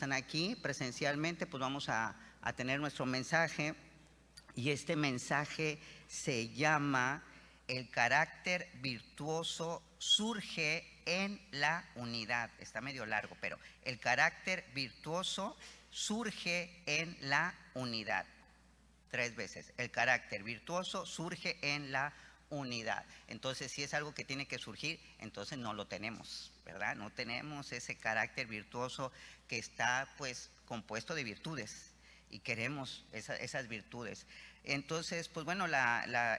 están aquí presencialmente, pues vamos a tener nuestro mensaje. Y este mensaje se llama El carácter virtuoso surge en la unidad. Está medio largo, pero el carácter virtuoso surge en la unidad. 3 veces. El carácter virtuoso surge en la unidad. Entonces, si es algo que tiene que surgir, entonces no lo tenemos, ¿verdad? No tenemos ese carácter virtuoso que está pues compuesto de virtudes y queremos esas virtudes. Entonces, pues bueno,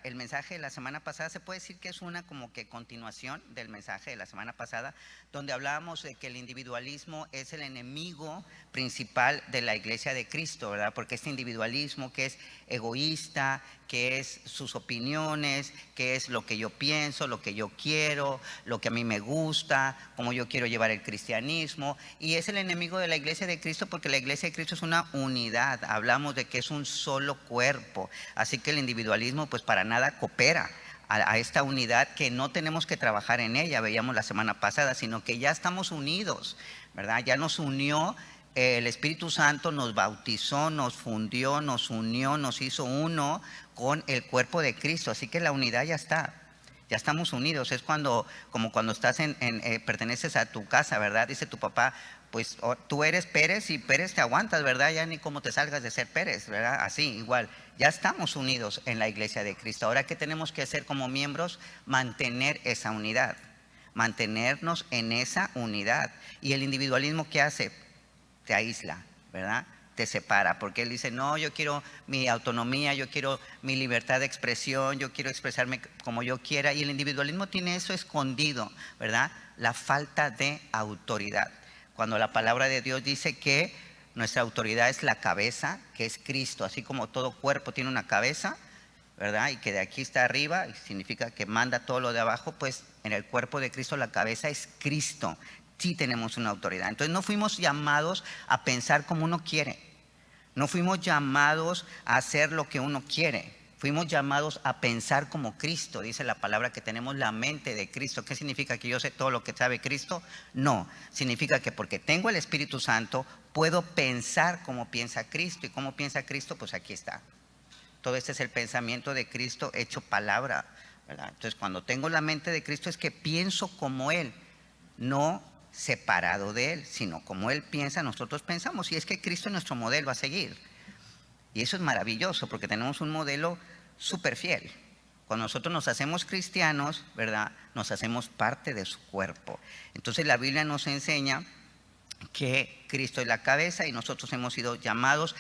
el mensaje de la semana pasada se puede decir que es una como que continuación del mensaje de la semana pasada, donde hablábamos de que el individualismo es el enemigo principal de la Iglesia de Cristo, ¿verdad? Porque este individualismo que es egoísta, que es sus opiniones, que es lo que yo pienso, lo que yo quiero, lo que a mí me gusta, cómo yo quiero llevar el cristianismo, y es el enemigo de la Iglesia de Cristo porque la Iglesia de Cristo es una unidad. Hablamos de que es un solo cuerpo, así que el individualismo pues para nada coopera a esta unidad, que no tenemos que trabajar en ella, veíamos la semana pasada, sino que ya estamos unidos, ¿verdad? Ya nos unió. El Espíritu Santo nos bautizó, nos fundió, nos unió, nos hizo uno con el cuerpo de Cristo. Así que la unidad ya está, ya estamos unidos. Es como cuando estás perteneces a tu casa, ¿verdad? Dice tu papá, pues tú eres Pérez y Pérez te aguantas, ¿verdad? Ya ni cómo te salgas de ser Pérez, ¿verdad? Así, igual, ya estamos unidos en la Iglesia de Cristo. Ahora, ¿qué tenemos que hacer como miembros? Mantener esa unidad, mantenernos en esa unidad. ¿Y el individualismo qué hace? Te aísla, ¿verdad? Te separa, porque él dice, no, yo quiero mi autonomía, yo quiero mi libertad de expresión, yo quiero expresarme como yo quiera, y el individualismo tiene eso escondido, ¿verdad? La falta de autoridad. Cuando la palabra de Dios dice que nuestra autoridad es la cabeza, que es Cristo, así como todo cuerpo tiene una cabeza, ¿verdad? Y que de aquí está arriba, y significa que manda todo lo de abajo, pues en el cuerpo de Cristo la cabeza es Cristo. Sí tenemos una autoridad. Entonces no fuimos llamados a pensar como uno quiere. No fuimos llamados a hacer lo que uno quiere. Fuimos llamados a pensar como Cristo. Dice la palabra que tenemos la mente de Cristo. ¿Qué significa? ¿Que yo sé todo lo que sabe Cristo? No. Significa que porque tengo el Espíritu Santo, puedo pensar como piensa Cristo. ¿Y cómo piensa Cristo? Pues aquí está. Todo este es el pensamiento de Cristo hecho palabra, ¿verdad? Entonces, cuando tengo la mente de Cristo es que pienso como Él, no separado de Él, sino como Él piensa, nosotros pensamos. Y es que Cristo es nuestro modelo a seguir. Y eso es maravilloso porque tenemos un modelo súper fiel. Cuando nosotros nos hacemos cristianos, ¿verdad? Nos hacemos parte de su cuerpo. Entonces la Biblia nos enseña que Cristo es la cabeza y nosotros hemos sido llamados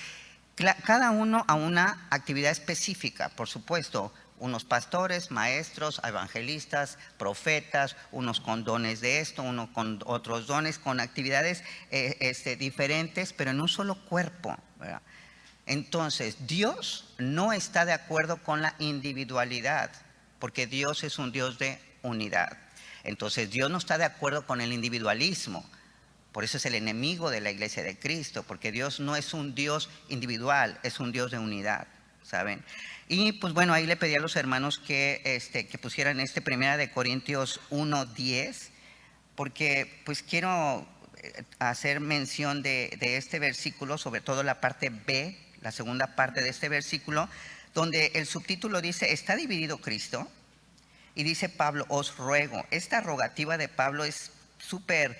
cada uno a una actividad específica, por supuesto. Unos pastores, maestros, evangelistas, profetas, unos con dones de esto, unos con otros dones, con actividades diferentes, pero en un solo cuerpo, ¿verdad? Entonces, Dios no está de acuerdo con la individualidad, porque Dios es un Dios de unidad. Entonces, Dios no está de acuerdo con el individualismo. Por eso es el enemigo de la Iglesia de Cristo, porque Dios no es un Dios individual, es un Dios de unidad, ¿saben? Y pues bueno, ahí le pedí a los hermanos que pusieran 1 de Corintios 1:10, porque pues quiero hacer mención de este versículo, sobre todo la parte B, la segunda parte de este versículo, donde el subtítulo dice, ¿está dividido Cristo? Y dice Pablo, os ruego. Esta rogativa de Pablo es súper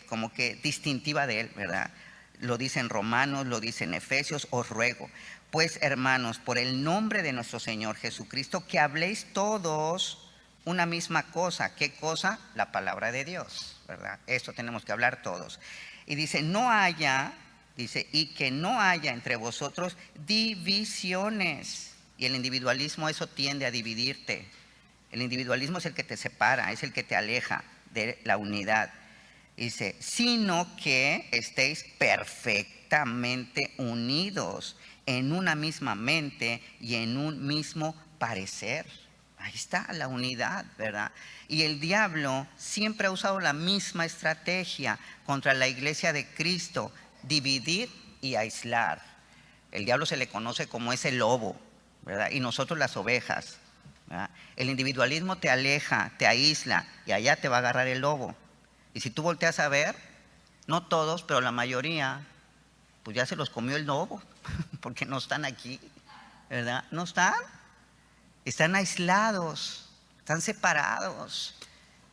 como que distintiva de él, ¿verdad? Lo dice en Romanos, lo dice en Efesios, os ruego. Pues hermanos, por el nombre de nuestro Señor Jesucristo, que habléis todos una misma cosa. ¿Qué cosa? La palabra de Dios, ¿verdad? Esto tenemos que hablar todos. Y dice, y que no haya entre vosotros divisiones. Y el individualismo, eso tiende a dividirte. El individualismo es el que te separa, es el que te aleja de la unidad. Dice, sino que estéis perfectamente unidos en una misma mente y en un mismo parecer. Ahí está la unidad, ¿verdad? Y el diablo siempre ha usado la misma estrategia contra la Iglesia de Cristo, dividir y aislar. El diablo se le conoce como ese lobo, ¿verdad? Y nosotros las ovejas, ¿verdad? El individualismo te aleja, te aísla y allá te va a agarrar el lobo. Y si tú volteas a ver, no todos, pero la mayoría pues ya se los comió el lobo, porque no están aquí, ¿verdad? No están, están aislados, están separados,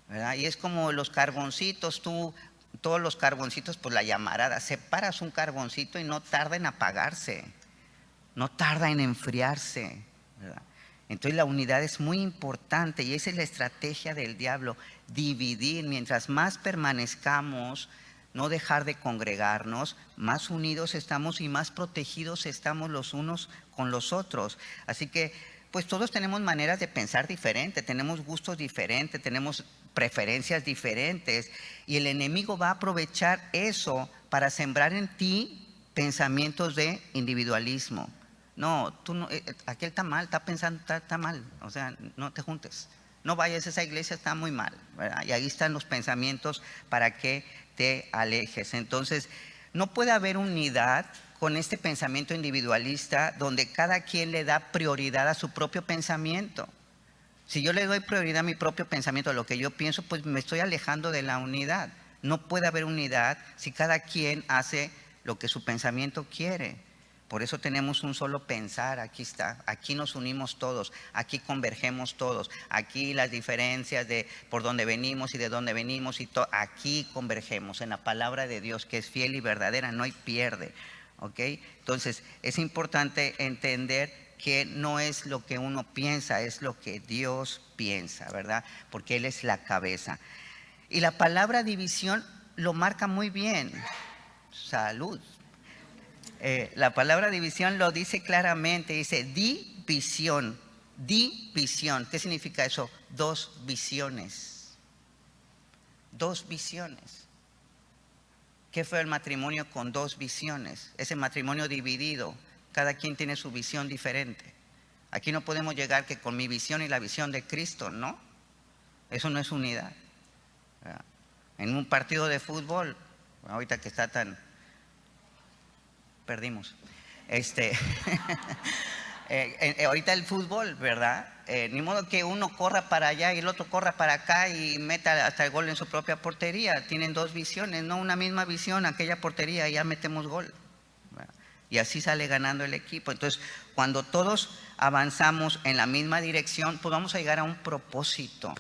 ¿verdad? Y es como los carboncitos, todos los carboncitos, pues la llamarada, separas un carboncito y no tarda en apagarse, no tarda en enfriarse, ¿verdad? Entonces la unidad es muy importante y esa es la estrategia del diablo, dividir. Mientras más permanezcamos, no dejar de congregarnos, más unidos estamos y más protegidos estamos los unos con los otros. Así que pues todos tenemos maneras de pensar diferentes, tenemos gustos diferentes, tenemos preferencias diferentes y el enemigo va a aprovechar eso para sembrar en ti pensamientos de individualismo. No, tú no, aquel está mal, está pensando, está mal, o sea, no te juntes, no vayas a esa iglesia, está muy mal, ¿verdad? Y ahí están los pensamientos para que te alejes. Entonces, no puede haber unidad con este pensamiento individualista donde cada quien le da prioridad a su propio pensamiento. Si yo le doy prioridad a mi propio pensamiento, a lo que yo pienso, pues me estoy alejando de la unidad. No puede haber unidad si cada quien hace lo que su pensamiento quiere. Por eso tenemos un solo pensar, aquí está, aquí nos unimos todos, aquí convergemos todos, aquí las diferencias de por dónde venimos y de dónde venimos, aquí convergemos en la palabra de Dios que es fiel y verdadera, no hay pierde, ¿ok? Entonces es importante entender que no es lo que uno piensa, es lo que Dios piensa, ¿verdad? Porque Él es la cabeza. Y la palabra división lo marca muy bien, salud. La palabra división lo dice claramente, dice división, división. ¿Qué significa eso? Dos visiones. Dos visiones. ¿Qué fue el matrimonio con dos visiones? Ese matrimonio dividido, cada quien tiene su visión diferente. Aquí no podemos llegar que con mi visión y la visión de Cristo, ¿no? Eso no es unidad. En un partido de fútbol, ahorita que está tan... perdimos. Ahorita el fútbol, ¿verdad? Ni modo que uno corra para allá y el otro corra para acá y meta hasta el gol en su propia portería. Tienen dos visiones, no una misma visión, aquella portería y ya metemos gol, ¿verdad? Y así sale ganando el equipo. Entonces, cuando todos avanzamos en la misma dirección, pues vamos a llegar a un propósito.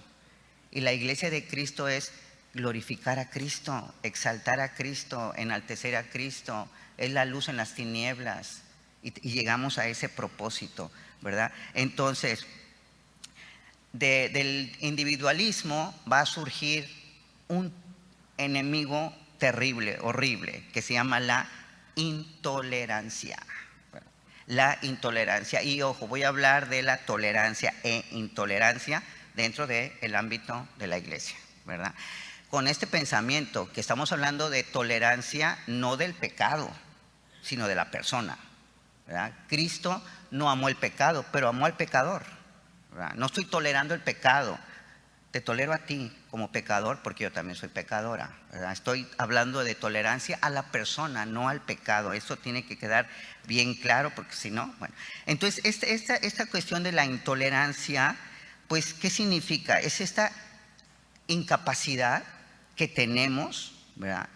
Y la iglesia de Cristo es glorificar a Cristo, exaltar a Cristo, enaltecer a Cristo. Es la luz en las tinieblas y llegamos a ese propósito, ¿verdad? Entonces, del individualismo va a surgir un enemigo terrible, horrible, que se llama la intolerancia. La intolerancia. Y ojo, voy a hablar de la tolerancia e intolerancia dentro del ámbito de la iglesia, ¿verdad? Con este pensamiento que estamos hablando de tolerancia, no del pecado, sino de la persona, ¿verdad? Cristo no amó el pecado, pero amó al pecador, ¿verdad? No estoy tolerando el pecado, te tolero a ti como pecador porque yo también soy pecadora, ¿verdad? Estoy hablando de tolerancia a la persona, no al pecado. Eso tiene que quedar bien claro porque si no, bueno. Entonces esta cuestión de la intolerancia, pues ¿qué significa? Es esta incapacidad que tenemos, ¿verdad?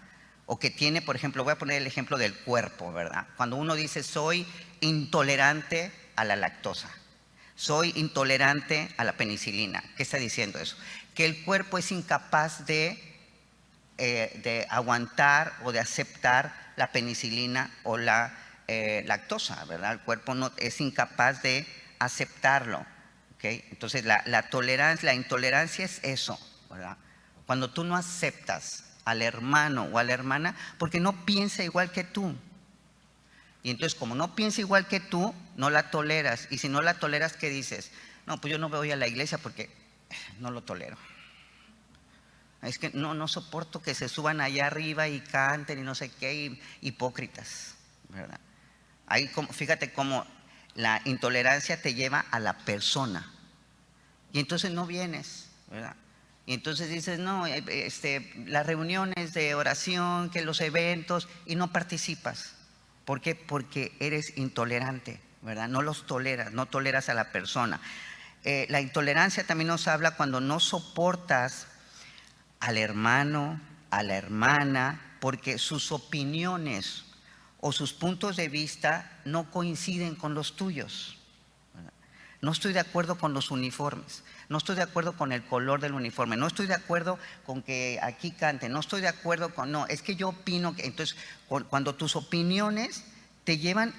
O que tiene, por ejemplo, voy a poner el ejemplo del cuerpo, ¿verdad? Cuando uno dice soy intolerante a la lactosa, soy intolerante a la penicilina, ¿qué está diciendo eso? Que el cuerpo es incapaz de aguantar o de aceptar la penicilina o la lactosa, ¿verdad? El cuerpo no, es incapaz de aceptarlo, ¿ok? Entonces la tolerancia, la intolerancia es eso, ¿verdad? Cuando tú no aceptas al hermano o a la hermana porque no piensa igual que tú. Y entonces como no piensa igual que tú, no la toleras. Y si no la toleras, ¿qué dices? No, pues yo no voy a la iglesia porque no lo tolero. Es que no soporto que se suban allá arriba y canten y no sé qué, hipócritas, ¿verdad? Ahí fíjate cómo la intolerancia te lleva a la persona. Y entonces no vienes, ¿verdad? Y entonces dices, no, las reuniones de oración, que los eventos, y no participas. ¿Por qué? Porque eres intolerante, ¿verdad? No los toleras, no toleras a la persona. La intolerancia también nos habla cuando no soportas al hermano, a la hermana, porque sus opiniones o sus puntos de vista no coinciden con los tuyos. No estoy de acuerdo con los uniformes, no estoy de acuerdo con el color del uniforme, no estoy de acuerdo con que aquí cante, no estoy de acuerdo con, no, es que yo opino que, entonces, cuando tus opiniones te llevan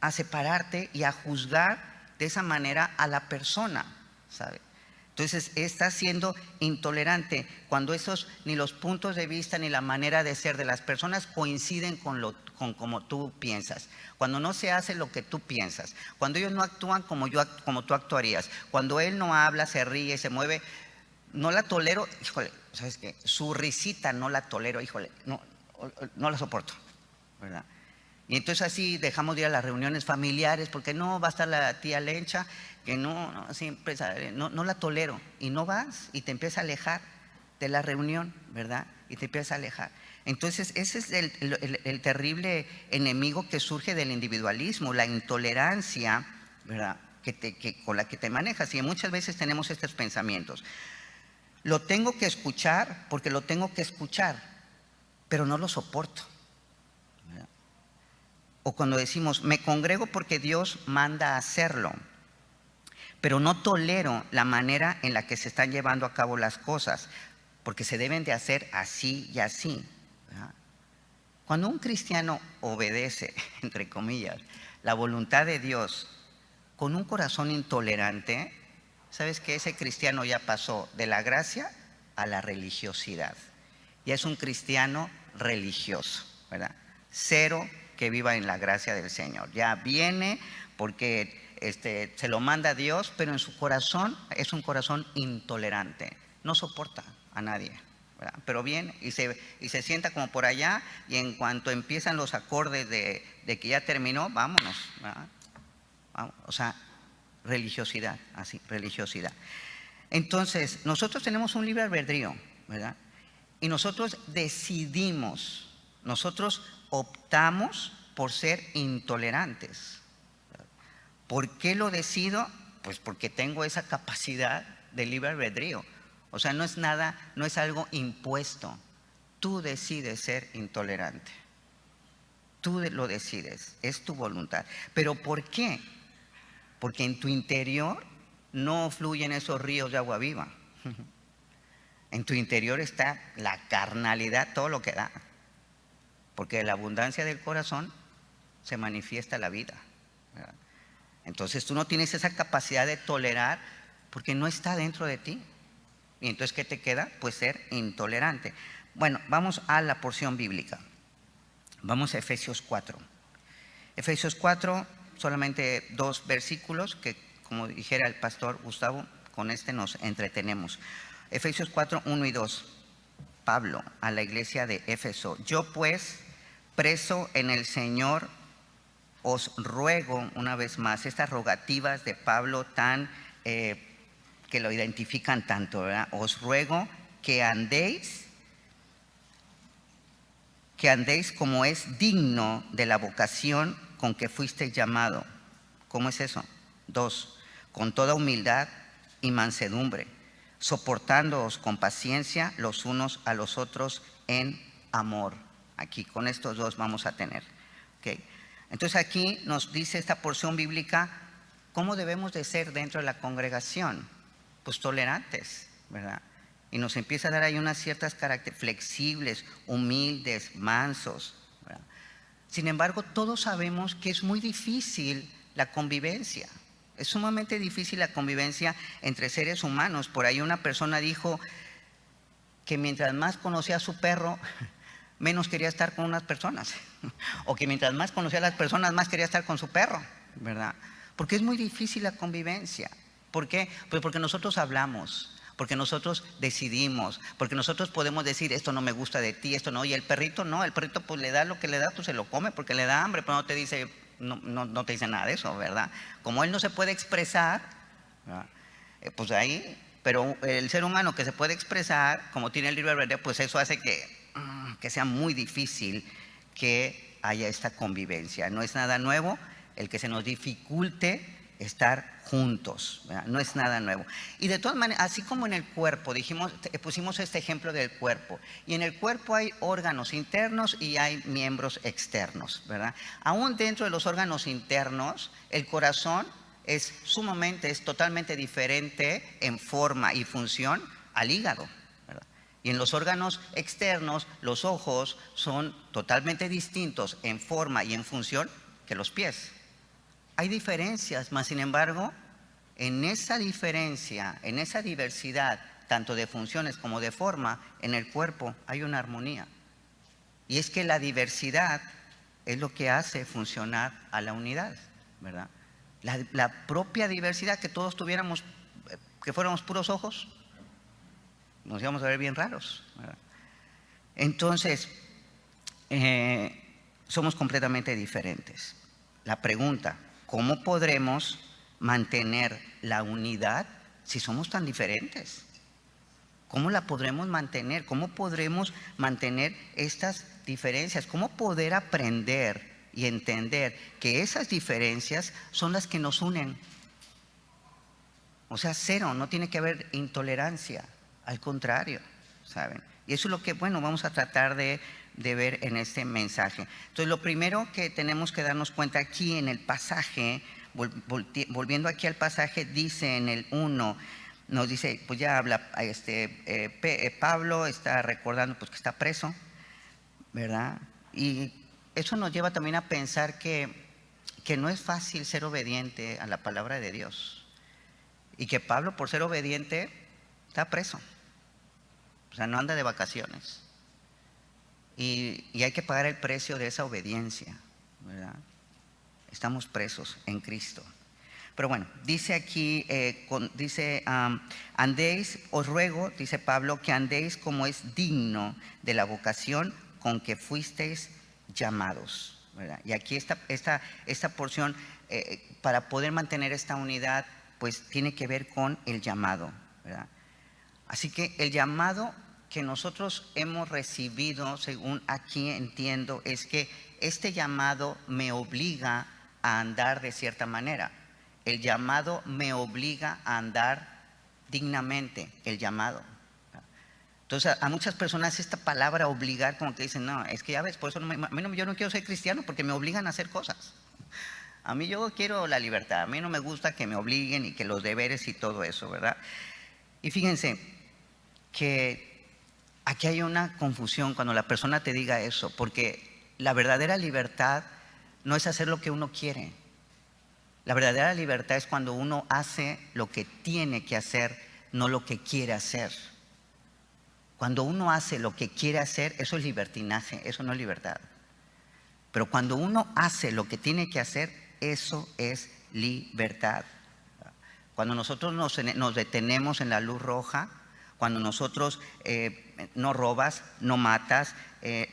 a separarte y a juzgar de esa manera a la persona, ¿sabe? Entonces estás siendo intolerante cuando ni los puntos de vista ni la manera de ser de las personas coinciden con como tú piensas. Cuando no se hace lo que tú piensas, cuando ellos no actúan como tú actuarías, cuando él no habla, se ríe, se mueve, no la tolero, híjole, ¿sabes qué? Su risita no la tolero, híjole, no la soporto, ¿verdad? Y entonces así dejamos de ir a las reuniones familiares porque no, va a estar la tía Lencha, que siempre, no la tolero. Y no vas y te empiezas a alejar de la reunión, ¿verdad? Y te empiezas a alejar. Entonces ese es el terrible enemigo que surge del individualismo, la intolerancia, ¿verdad? Con la que te manejas. Y muchas veces tenemos estos pensamientos. Lo tengo que escuchar porque lo tengo que escuchar, pero no lo soporto. O cuando decimos, me congrego porque Dios manda a hacerlo, pero no tolero la manera en la que se están llevando a cabo las cosas, porque se deben de hacer así y así, ¿verdad? Cuando un cristiano obedece, entre comillas, la voluntad de Dios con un corazón intolerante, ¿sabes que ese cristiano ya pasó de la gracia a la religiosidad? Ya es un cristiano religioso, ¿verdad? Cero que viva en la gracia del Señor. Ya viene porque se lo manda Dios, pero en su corazón es un corazón intolerante. No soporta a nadie, ¿verdad? Pero viene y se sienta como por allá, y en cuanto empiezan los acordes de que ya terminó, vámonos, ¿verdad? O sea, religiosidad, así, religiosidad. Entonces, nosotros tenemos un libre albedrío, ¿verdad? Y nosotros decidimos, nosotros optamos por ser intolerantes. ¿Por qué lo decido? Pues porque tengo esa capacidad de libre albedrío. O sea, no es nada, no es algo impuesto. Tú decides ser intolerante. Tú lo decides, es tu voluntad. ¿Pero por qué? Porque en tu interior no fluyen esos ríos de agua viva. En tu interior está la carnalidad, todo lo que da. Porque de la abundancia del corazón se manifiesta la vida, ¿verdad? Entonces tú no tienes esa capacidad de tolerar porque no está dentro de ti. Y entonces, ¿qué te queda? Pues ser intolerante. Bueno, vamos a la porción bíblica. Vamos a Efesios 4. Efesios 4, solamente 2 versículos que, como dijera el pastor Gustavo, con nos entretenemos. Efesios 4, 1 y 2. Pablo a la iglesia de Éfeso. Yo pues, preso en el Señor, os ruego una vez más, estas rogativas de Pablo tan que lo identifican tanto, ¿verdad? Os ruego que andéis como es digno de la vocación con que fuisteis llamado. ¿Cómo es eso? 2, con toda humildad y mansedumbre, soportándoos con paciencia los unos a los otros en amor. Aquí con estos dos vamos a tener, ¿okay? Entonces aquí nos dice esta porción bíblica cómo debemos de ser dentro de la congregación. Pues tolerantes, ¿verdad? Y nos empieza a dar ahí unas ciertas características, flexibles, humildes, mansos, ¿verdad? Sin embargo, todos sabemos que es muy difícil la convivencia. Es sumamente difícil la convivencia entre seres humanos. Por ahí una persona dijo que mientras más conocía a su perro, menos quería estar con unas personas. O que mientras más conocía a las personas, más quería estar con su perro, ¿verdad? Porque es muy difícil la convivencia. ¿Por qué? Pues porque nosotros hablamos, porque nosotros decidimos, porque nosotros podemos decir, esto no me gusta de ti, esto no. Y el perrito no, el perrito pues le da lo que le da, pues se lo come porque le da hambre, pero no te dice, no te dice nada de eso, ¿verdad? Como él no se puede expresar, pues ahí, pero el ser humano que se puede expresar, como tiene el libre albedrío, pues eso hace que sea muy difícil que haya esta convivencia. No es nada nuevo el que se nos dificulte estar juntos, ¿verdad? No es nada nuevo. Y de todas maneras, así como en el cuerpo, pusimos este ejemplo del cuerpo, y en el cuerpo hay órganos internos y hay miembros externos, ¿verdad? Aún dentro de los órganos internos, el corazón es totalmente diferente en forma y función al hígado, ¿verdad? Y en los órganos externos, los ojos son totalmente distintos en forma y en función que los pies. Hay diferencias, mas sin embargo, en esa diferencia, en esa diversidad, tanto de funciones como de forma, en el cuerpo hay una armonía. Y es que la diversidad es lo que hace funcionar a la unidad, ¿verdad? La propia diversidad, que todos tuviéramos, que fuéramos puros ojos, nos íbamos a ver bien raros, ¿verdad? Entonces, somos completamente diferentes. La pregunta: ¿cómo podremos mantener la unidad si somos tan diferentes? ¿Cómo la podremos mantener? ¿Cómo podremos mantener estas diferencias? ¿Cómo poder aprender y entender que esas diferencias son las que nos unen? O sea, cero, no tiene que haber intolerancia, al contrario, ¿saben? Y eso es lo que, bueno, vamos a tratar de ver en este mensaje. Entonces, lo primero que tenemos que darnos cuenta aquí en el pasaje, volviendo aquí al pasaje, dice en el 1, nos dice, pues ya habla, Pablo está recordando pues que está preso, ¿verdad? Y eso nos lleva también a pensar que no es fácil ser obediente a la palabra de Dios. Y que Pablo, por ser obediente, está preso. O sea, no anda de vacaciones. Y hay que pagar el precio de esa obediencia, ¿verdad? Estamos presos en Cristo. Pero bueno, dice aquí, andéis, os ruego, dice Pablo, que andéis como es digno de la vocación con que fuisteis llamados, ¿verdad? Y aquí esta porción, para poder mantener esta unidad, pues tiene que ver con el llamado, ¿verdad? Así que el llamado que nosotros hemos recibido, según aquí entiendo, es que este llamado me obliga a andar de cierta manera. El llamado me obliga a andar dignamente, el llamado. Entonces, a muchas personas esta palabra obligar, como que dicen, no, es que ya ves, por eso yo no quiero ser cristiano porque me obligan a hacer cosas. A mí yo quiero la libertad, a mí no me gusta que me obliguen y que los deberes y todo eso, ¿verdad? Y fíjense que aquí hay una confusión cuando la persona te diga eso, porque la verdadera libertad no es hacer lo que uno quiere. La verdadera libertad es cuando uno hace lo que tiene que hacer, no lo que quiere hacer. Cuando uno hace lo que quiere hacer, eso es libertinaje, eso no es libertad. Pero cuando uno hace lo que tiene que hacer, eso es libertad. Cuando nosotros nos detenemos en la luz roja, cuando nosotros no robas, no matas,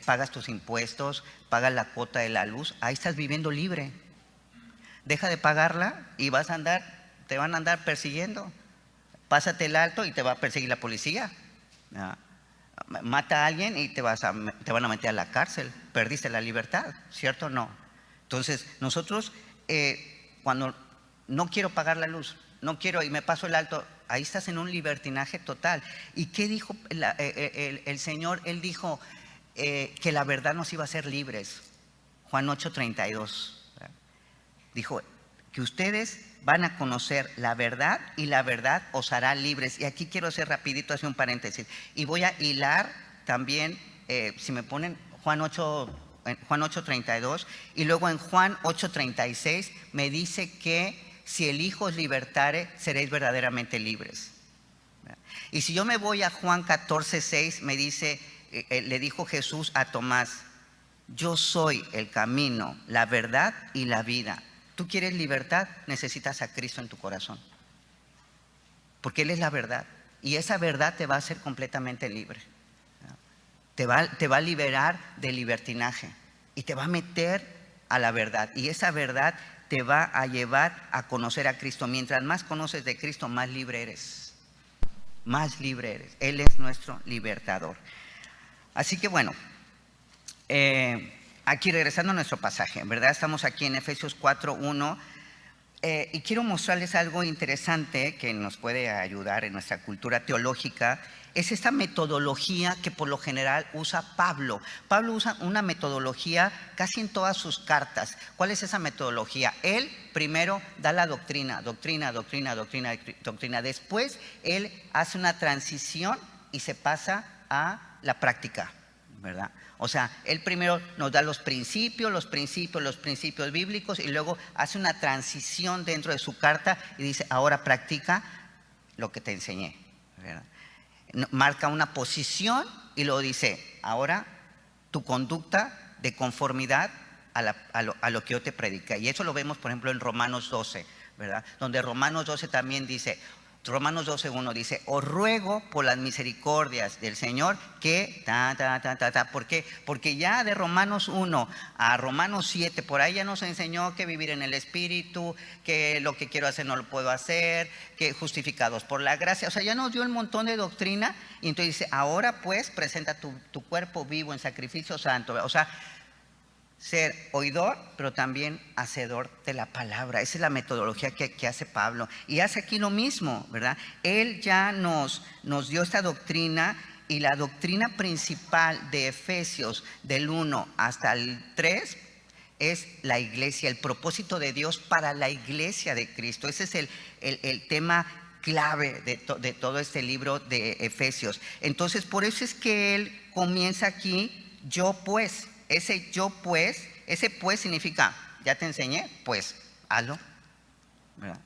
pagas tus impuestos, pagas la cuota de la luz, ahí estás viviendo libre. Deja de pagarla y te van a andar persiguiendo. Pásate el alto y te va a perseguir la policía. Mata a alguien y te van a meter a la cárcel. Perdiste la libertad, ¿cierto o no? Entonces, nosotros, cuando no quiero pagar la luz, no quiero y me paso el alto, ahí estás en un libertinaje total. ¿Y qué dijo el Señor? Él dijo que la verdad nos iba a hacer libres. Juan 8:32. Dijo que ustedes van a conocer la verdad y la verdad os hará libres. Y aquí quiero hacer rapidito, hacer un paréntesis. Y voy a hilar también, si me ponen Juan 8:32, y luego en Juan 8:36 me dice que si el Hijo os libertare, seréis verdaderamente libres. Y si yo me voy a Juan 14:6, me dice, le dijo Jesús a Tomás, yo soy el camino, la verdad y la vida. ¿Tú quieres libertad? Necesitas a Cristo en tu corazón. Porque Él es la verdad. Y esa verdad te va a hacer completamente libre. Te va a liberar del libertinaje. Y te va a meter a la verdad. Y esa verdad te va a llevar a conocer a Cristo. Mientras más conoces de Cristo, más libre eres. Más libre eres. Él es nuestro libertador. Así que bueno, aquí regresando a nuestro pasaje, ¿verdad? Estamos aquí en Efesios 4:1. Y quiero mostrarles algo interesante que nos puede ayudar en nuestra cultura teológica. Es esta metodología que por lo general usa Pablo. Pablo usa una metodología casi en todas sus cartas. ¿Cuál es esa metodología? Él primero da la doctrina. Después él hace una transición y se pasa a la práctica, ¿verdad? O sea, él primero nos da los principios bíblicos y luego hace una transición dentro de su carta y dice, ahora practica lo que te enseñé, ¿verdad? Marca una posición y luego dice, ahora tu conducta de conformidad a lo que yo te prediqué. Y eso lo vemos, por ejemplo, en Romanos 12, ¿verdad? Donde Romanos 12 también dice, Romanos 12:1 dice, os ruego por las misericordias del Señor que ¿Por qué? Porque ya de Romanos 1 a Romanos 7, por ahí ya nos enseñó que vivir en el Espíritu, que lo que quiero hacer no lo puedo hacer, que justificados por la gracia. O sea, ya nos dio un montón de doctrina. Y entonces dice, ahora pues presenta tu cuerpo vivo en sacrificio santo. O sea, ser oidor, pero también hacedor de la palabra. Esa es la metodología que hace Pablo. Y hace aquí lo mismo, ¿verdad? Él ya nos dio esta doctrina, y la doctrina principal de Efesios del 1 hasta el 3 es la iglesia, el propósito de Dios para la iglesia de Cristo. Ese es el tema clave de todo este libro de Efesios. Entonces, por eso es que él comienza aquí, yo pues. Ese yo pues, ese pues significa, ya te enseñé, pues hazlo, ¿verdad?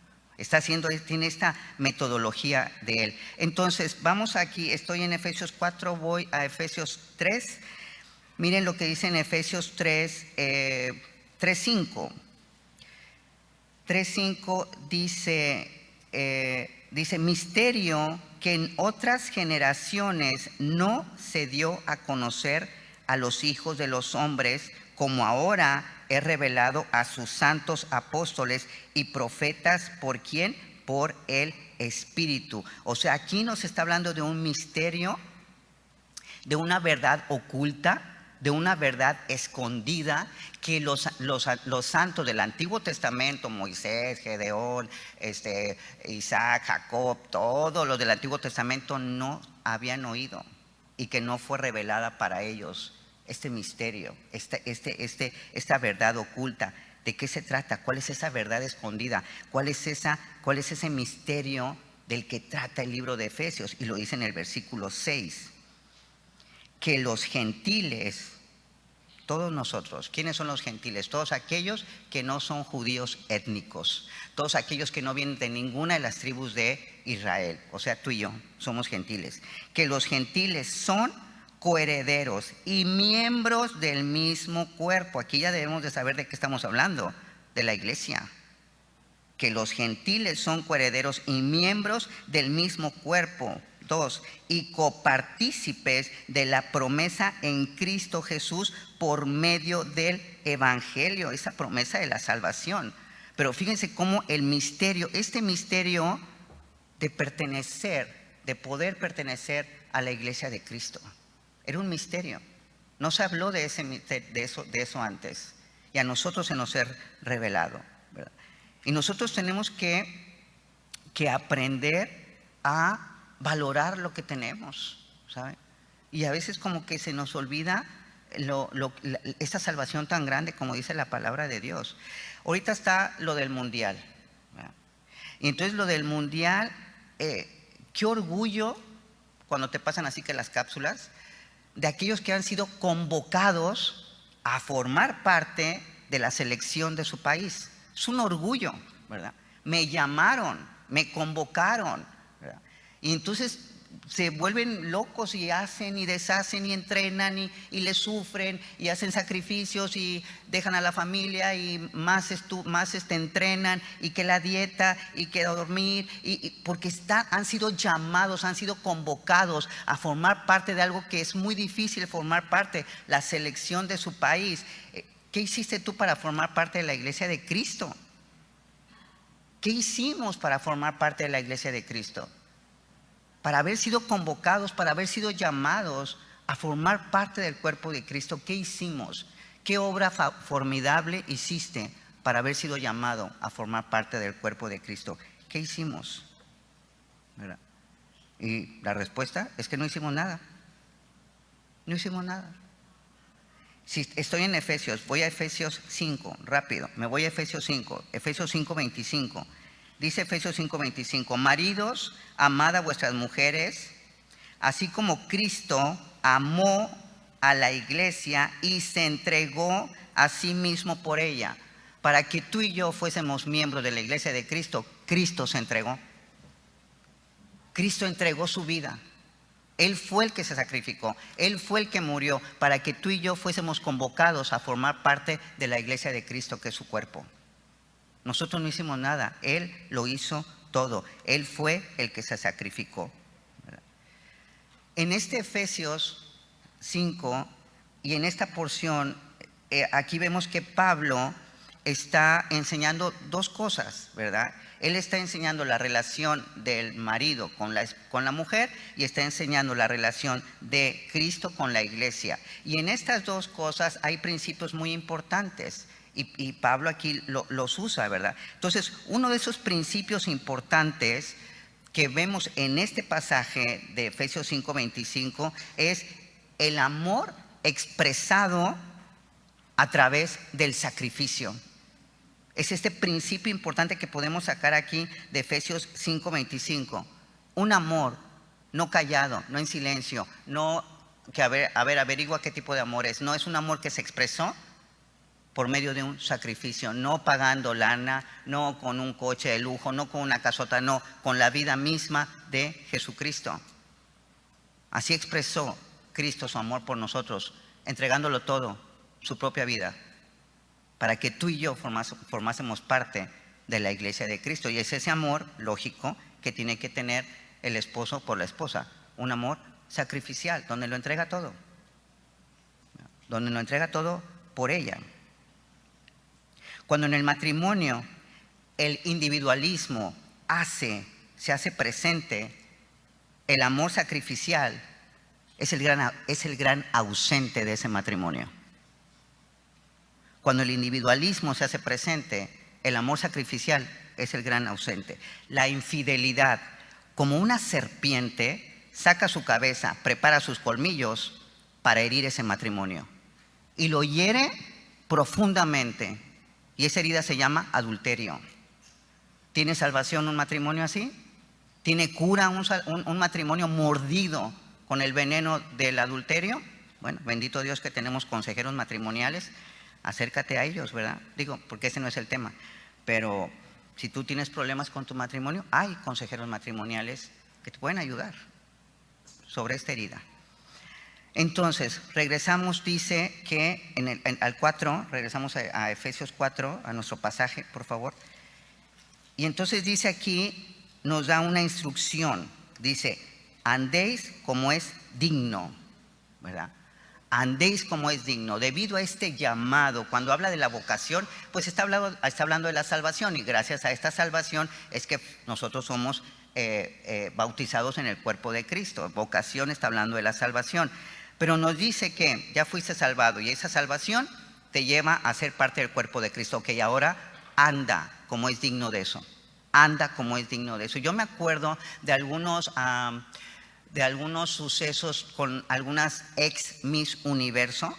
Tiene esta metodología de él. Entonces, vamos aquí, estoy en Efesios 4, voy a Efesios 3. Miren lo que dice en Efesios 3, 3:5. 3:5 dice, misterio que en otras generaciones no se dio a conocer a los hijos de los hombres, como ahora es revelado a sus santos apóstoles y profetas. ¿Por quién? Por el Espíritu. O sea, aquí nos está hablando de un misterio, de una verdad oculta, de una verdad escondida, que los santos del Antiguo Testamento, Moisés, Gedeón, Isaac, Jacob, todos los del Antiguo Testamento no habían oído, y que no fue revelada para ellos. Este misterio, esta verdad oculta. ¿De qué se trata? ¿Cuál es esa verdad escondida? ¿Cuál es ese misterio del que trata el libro de Efesios? Y lo dice en el versículo 6. Que los gentiles, todos nosotros, ¿quiénes son los gentiles? Todos aquellos que no son judíos étnicos, todos aquellos que no vienen de ninguna de las tribus de Israel. O sea, tú y yo somos gentiles. Que los gentiles son coherederos y miembros del mismo cuerpo. Aquí ya debemos de saber de qué estamos hablando, de la iglesia. Que los gentiles son coherederos y miembros del mismo cuerpo. 2, y copartícipes de la promesa en Cristo Jesús por medio del evangelio, esa promesa de la salvación. Pero fíjense cómo el misterio, este misterio de pertenecer, de poder pertenecer a la iglesia de Cristo, era un misterio. No se habló de eso antes, y a nosotros se nos ha revelado, ¿verdad? Y nosotros tenemos que aprender a valorar lo que tenemos, ¿sabe? Y a veces como que se nos olvida esta salvación tan grande, como dice la palabra de Dios. Ahorita está lo del mundial, ¿verdad? Y entonces lo del mundial, qué orgullo cuando te pasan así que las cápsulas, de aquellos que han sido convocados a formar parte de la selección de su país. Es un orgullo, ¿verdad? Me llamaron, me convocaron, ¿verdad? Y entonces se vuelven locos y hacen y deshacen y entrenan y le sufren y hacen sacrificios y dejan a la familia y más entrenan, y que la dieta y que dormir, porque han sido llamados, han sido convocados a formar parte de algo que es muy difícil formar parte, la selección de su país. ¿Qué hiciste tú para formar parte de la iglesia de Cristo? ¿Qué hicimos para formar parte de la iglesia de Cristo? Para haber sido convocados, para haber sido llamados a formar parte del cuerpo de Cristo, ¿qué hicimos? ¿Qué obra formidable hiciste para haber sido llamado a formar parte del cuerpo de Cristo? ¿Qué hicimos? ¿Verdad? Y la respuesta es que no hicimos nada. No hicimos nada. Si estoy en Efesios, voy a Efesios 5, rápido, me voy a Efesios 5, Efesios 5, 25. Dice Efesios 5, 25, maridos, amad a vuestras mujeres, así como Cristo amó a la iglesia y se entregó a sí mismo por ella. Para que tú y yo fuésemos miembros de la iglesia de Cristo, Cristo se entregó. Cristo entregó su vida. Él fue el que se sacrificó, Él fue el que murió para que tú y yo fuésemos convocados a formar parte de la iglesia de Cristo, que es su cuerpo. Nosotros no hicimos nada, Él lo hizo todo, Él fue el que se sacrificó. En este Efesios 5 y en esta porción, aquí vemos que Pablo está enseñando dos cosas, ¿verdad? Él está enseñando la relación del marido con la mujer y está enseñando la relación de Cristo con la iglesia. Y en estas dos cosas hay principios muy importantes y Pablo aquí los usa, ¿verdad? Entonces, uno de esos principios importantes que vemos en este pasaje de Efesios 5:25 es el amor expresado a través del sacrificio. Es este principio importante que podemos sacar aquí de Efesios 5:25. Un amor no callado, no en silencio, no que averigua qué tipo de amor es. No es un amor que se expresó por medio de un sacrificio, no pagando lana, no con un coche de lujo, no con una casota, no, con la vida misma de Jesucristo. Así expresó Cristo su amor por nosotros, entregándolo todo, su propia vida, para que tú y yo formásemos parte de la iglesia de Cristo. Y es ese amor lógico que tiene que tener el esposo por la esposa, un amor sacrificial, donde lo entrega todo por ella. Cuando en el matrimonio el individualismo se hace presente, el amor sacrificial es el gran ausente de ese matrimonio. Cuando el individualismo se hace presente, el amor sacrificial es el gran ausente. La infidelidad, como una serpiente, saca su cabeza, prepara sus colmillos para herir ese matrimonio. Y lo hiere profundamente. Y esa herida se llama adulterio. ¿Tiene salvación un matrimonio así? ¿Tiene cura un matrimonio mordido con el veneno del adulterio? Bueno, bendito Dios que tenemos consejeros matrimoniales. Acércate a ellos, ¿verdad? Digo, porque ese no es el tema. Pero si tú tienes problemas con tu matrimonio, hay consejeros matrimoniales que te pueden ayudar sobre esta herida. Entonces, regresamos, dice que al 4, regresamos a Efesios 4, a nuestro pasaje, por favor. Y entonces dice aquí, nos da una instrucción. Dice, andéis como es digno, ¿verdad? Andéis como es digno. Debido a este llamado, cuando habla de la vocación, pues está hablando de la salvación. Y gracias a esta salvación es que nosotros somos bautizados en el cuerpo de Cristo. Vocación está hablando de la salvación. Pero nos dice que ya fuiste salvado y esa salvación te lleva a ser parte del cuerpo de Cristo. Ok, ahora anda como es digno de eso. Anda como es digno de eso. Yo me acuerdo de algunos sucesos con algunas ex Miss Universo,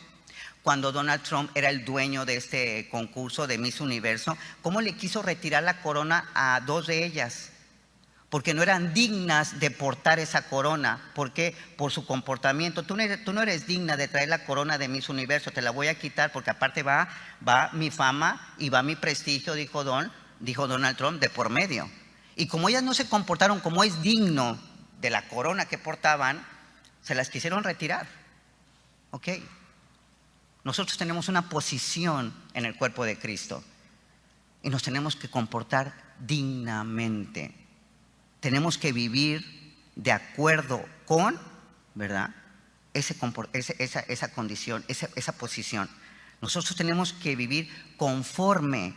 cuando Donald Trump era el dueño de este concurso de Miss Universo, cómo le quiso retirar la corona a dos de ellas, porque no eran dignas de portar esa corona. ¿Por qué? Por su comportamiento. Tú no eres digna de traer la corona de Miss Universo, te la voy a quitar porque aparte va mi fama y va mi prestigio, dijo Donald Trump, de por medio. Y como ellas no se comportaron como es digno de la corona que portaban, se las quisieron retirar. Ok. Nosotros tenemos una posición en el cuerpo de Cristo y nos tenemos que comportar dignamente. Tenemos que vivir de acuerdo con, ¿verdad? Esa condición, esa posición. Nosotros tenemos que vivir conforme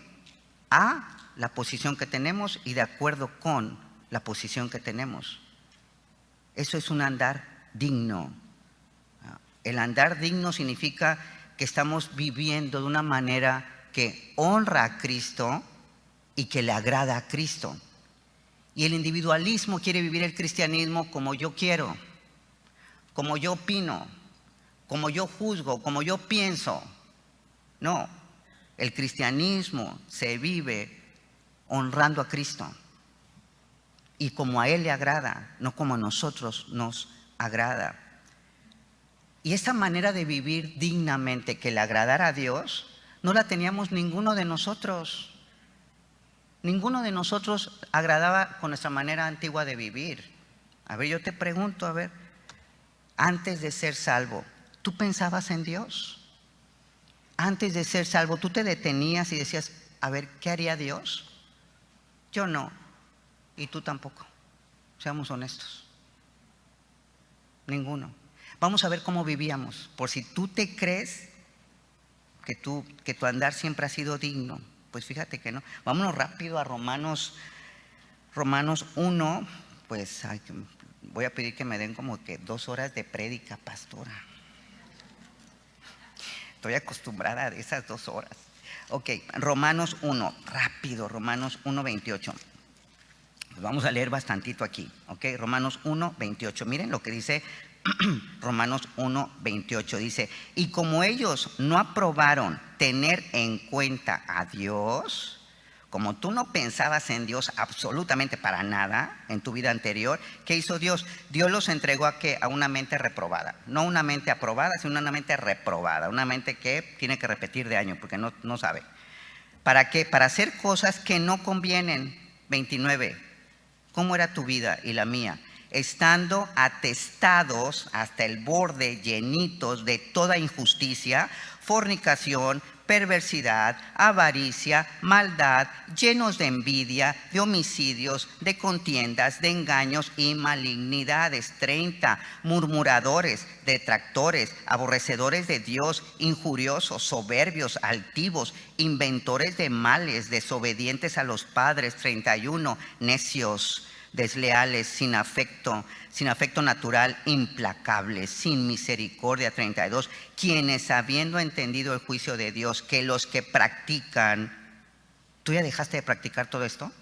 a la posición que tenemos y de acuerdo con la posición que tenemos. Eso es un andar digno. El andar digno significa que estamos viviendo de una manera que honra a Cristo y que le agrada a Cristo. Y el individualismo quiere vivir el cristianismo como yo quiero, como yo opino, como yo juzgo, como yo pienso. No, el cristianismo se vive honrando a Cristo y como a Él le agrada, no como a nosotros nos agrada. Y esta manera de vivir dignamente que le agradara a Dios, no la teníamos ninguno de nosotros. Ninguno de nosotros agradaba con nuestra manera antigua de vivir. A ver, yo te pregunto, a ver, antes de ser salvo, ¿tú pensabas en Dios? Antes de ser salvo, ¿tú te detenías y decías, a ver, ¿qué haría Dios? Yo no, y tú tampoco. Seamos honestos. Ninguno. Vamos a ver cómo vivíamos, por si tú te crees que tu andar siempre ha sido digno. Pues fíjate que no. Vámonos rápido a Romanos 1. Pues voy a pedir que me den como que 2 horas de prédica, pastora. Estoy acostumbrada a esas 2 horas. Ok, Romanos 1, rápido, Romanos 1:28. Pues vamos a leer bastantito aquí, ok, Romanos 1:28. Miren lo que dice Romanos 1:28. Dice, y como ellos no aprobaron tener en cuenta a Dios, como tú no pensabas en Dios absolutamente para nada en tu vida anterior, ¿qué hizo Dios? Dios los entregó a una mente reprobada. No una mente aprobada, sino una mente reprobada. Una mente que tiene que repetir de año porque no sabe. ¿Para qué? Para hacer cosas que no convienen. 29. ¿Cómo era tu vida y la mía? Estando atestados hasta el borde, llenitos de toda injusticia, fornicación, perversidad, avaricia, maldad, llenos de envidia, de homicidios, de contiendas, de engaños y malignidades. 30, murmuradores, detractores, aborrecedores de Dios, injuriosos, soberbios, altivos, inventores de males, desobedientes a los padres. 31, necios, desleales, sin afecto natural, implacables, sin misericordia. 32, quienes habiendo entendido el juicio de Dios, que los que practican, ¿tú ya dejaste de practicar todo esto?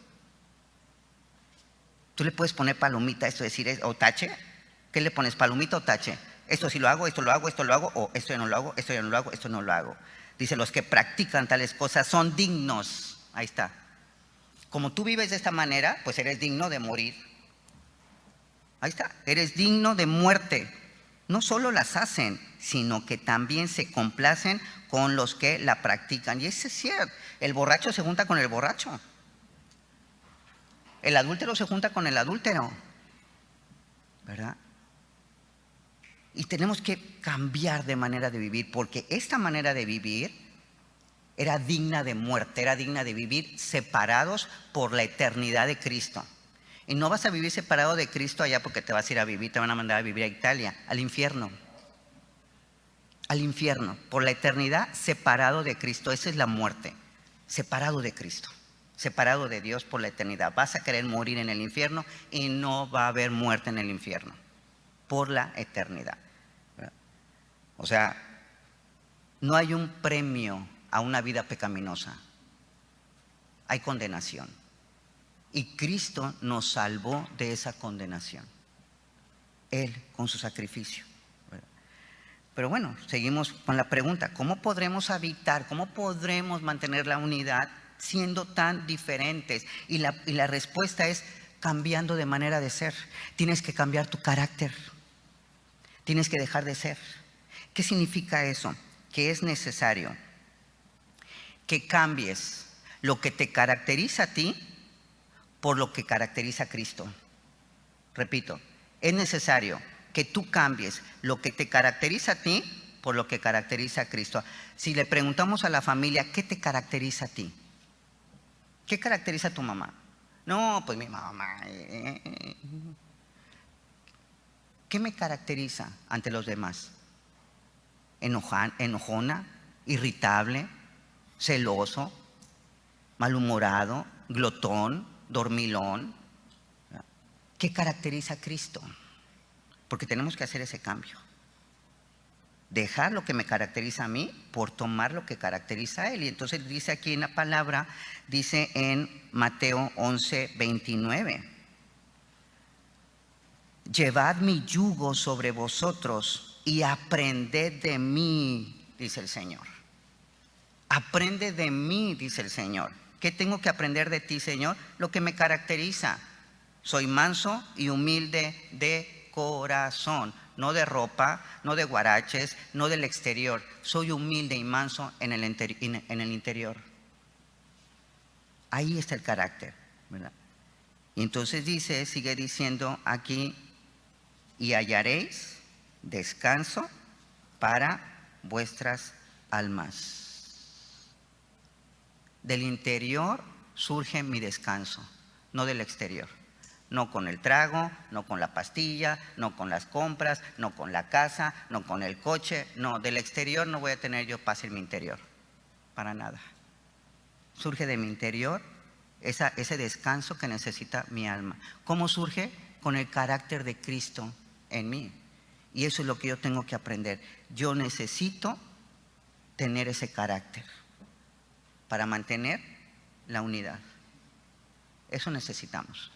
¿Tú le puedes poner palomita a esto, decir, o tache? ¿Qué le pones, palomita o tache? Esto sí lo hago, esto lo hago, esto lo hago, o esto ya no lo hago, esto ya no lo hago, esto no lo hago. Dice, los que practican tales cosas son dignos. Ahí está. Como tú vives de esta manera, pues eres digno de morir. Ahí está, eres digno de muerte. No solo las hacen, sino que también se complacen con los que la practican. Y eso es cierto, el borracho se junta con el borracho. El adúltero se junta con el adúltero, ¿verdad? Y tenemos que cambiar de manera de vivir, porque esta manera de vivir era digna de muerte, era digna de vivir separados por la eternidad de Cristo. Y no vas a vivir separado de Cristo allá porque te vas a ir a vivir, te van a mandar a vivir a Italia, al infierno. Al infierno, por la eternidad separado de Cristo. Esa es la muerte, separado de Cristo, separado de Dios por la eternidad. Vas a querer morir en el infierno y no va a haber muerte en el infierno, por la eternidad. O sea, no hay un premio a una vida pecaminosa, hay condenación. Y Cristo nos salvó de esa condenación, Él con su sacrificio. Pero bueno, seguimos con la pregunta, ¿cómo podremos habitar, cómo podremos mantener la unidad siendo tan diferentes? Y la respuesta es cambiando de manera de ser. Tienes que cambiar tu carácter, tienes que dejar de ser. ¿Qué significa eso? Que es necesario que cambies lo que te caracteriza a ti por lo que caracteriza a Cristo. Repito, es necesario que tú cambies lo que te caracteriza a ti por lo que caracteriza a Cristo. Si le preguntamos a la familia, ¿qué te caracteriza a ti? ¿Qué caracteriza a tu mamá? No, pues mi mamá. ¿Qué me caracteriza ante los demás? Enojona, irritable, celoso, malhumorado, glotón, dormilón. ¿Qué caracteriza a Cristo? Porque tenemos que hacer ese cambio. dejar lo que me caracteriza a mí por tomar lo que caracteriza a Él. Y entonces dice aquí en la palabra, dice en Mateo 11:29, llevad mi yugo sobre vosotros y aprended de mí, dice el Señor. Aprende de mí, dice el Señor. ¿Qué tengo que aprender de ti, Señor? Lo que me caracteriza. Soy manso y humilde de corazón, no de ropa, no de guaraches, no del exterior. Soy humilde y manso en el interior. Ahí está el carácter, ¿verdad? Y entonces dice, sigue diciendo aquí, y hallaréis descanso para vuestras almas. Del interior surge mi descanso, no del exterior. No con el trago, no con la pastilla, no con las compras, no con la casa, no con el coche. No, del exterior no voy a tener yo paz en mi interior, para nada. Surge de mi interior ese descanso que necesita mi alma. ¿Cómo surge? Con el carácter de Cristo en mí. Y eso es lo que yo tengo que aprender. Yo necesito tener ese carácter para mantener la unidad. Eso necesitamos.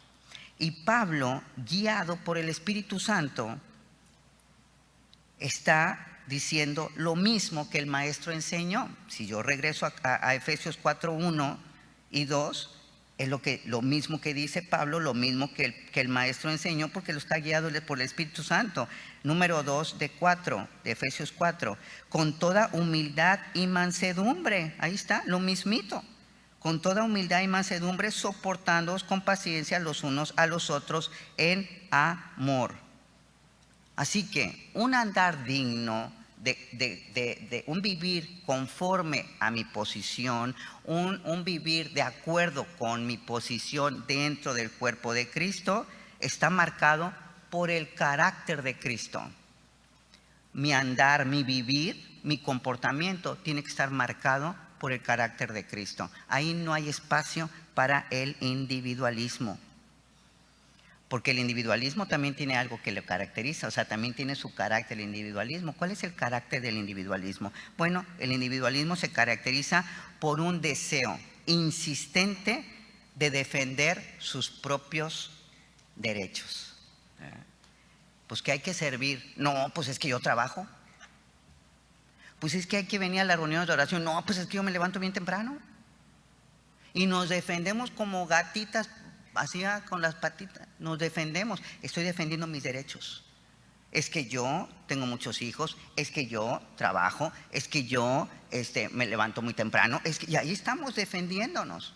Y Pablo, guiado por el Espíritu Santo, está diciendo lo mismo que el maestro enseñó. Si yo regreso a Efesios 4:1 y 2, es lo mismo que dice Pablo, lo mismo que el maestro enseñó, porque lo está guiado por el Espíritu Santo. Número 2 de Efesios 4, con toda humildad y mansedumbre. Ahí está, lo mismito. Con toda humildad y mansedumbre, soportándoos con paciencia los unos a los otros en amor. Así que un andar digno, de un vivir conforme a mi posición, un vivir de acuerdo con mi posición dentro del cuerpo de Cristo, está marcado por el carácter de Cristo. Mi andar, mi vivir, mi comportamiento tiene que estar marcado por el carácter de Cristo. Ahí no hay espacio para el individualismo, porque el individualismo también tiene algo que lo caracteriza, o sea, también tiene su carácter el individualismo. ¿Cuál es el carácter del individualismo? Bueno, el individualismo se caracteriza por un deseo insistente de defender sus propios derechos. Pues que hay que servir. No, pues es que yo trabajo. Pues es que hay que venir a las reuniones de oración. No, pues es que yo me levanto bien temprano. Y nos defendemos como gatitas, así con las patitas. Nos defendemos. Estoy defendiendo mis derechos. Es que yo tengo muchos hijos, es que yo trabajo, es que yo me levanto muy temprano. Y ahí estamos defendiéndonos.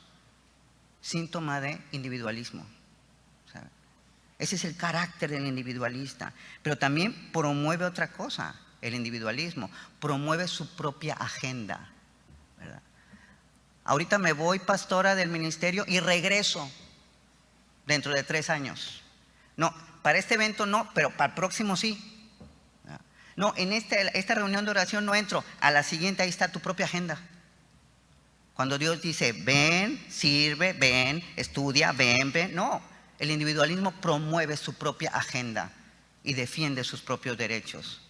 Síntoma de individualismo. ¿Sabe? Ese es el carácter del individualista. Pero también promueve otra cosa. El individualismo promueve su propia agenda, ¿verdad? Ahorita me voy, pastora, del ministerio y regreso dentro de 3 años. No, para este evento no, pero para el próximo sí. No, en esta reunión de oración no entro. A la siguiente ahí está tu propia agenda. Cuando Dios dice, ven, sirve, ven, estudia, ven. No, el individualismo promueve su propia agenda y defiende sus propios derechos.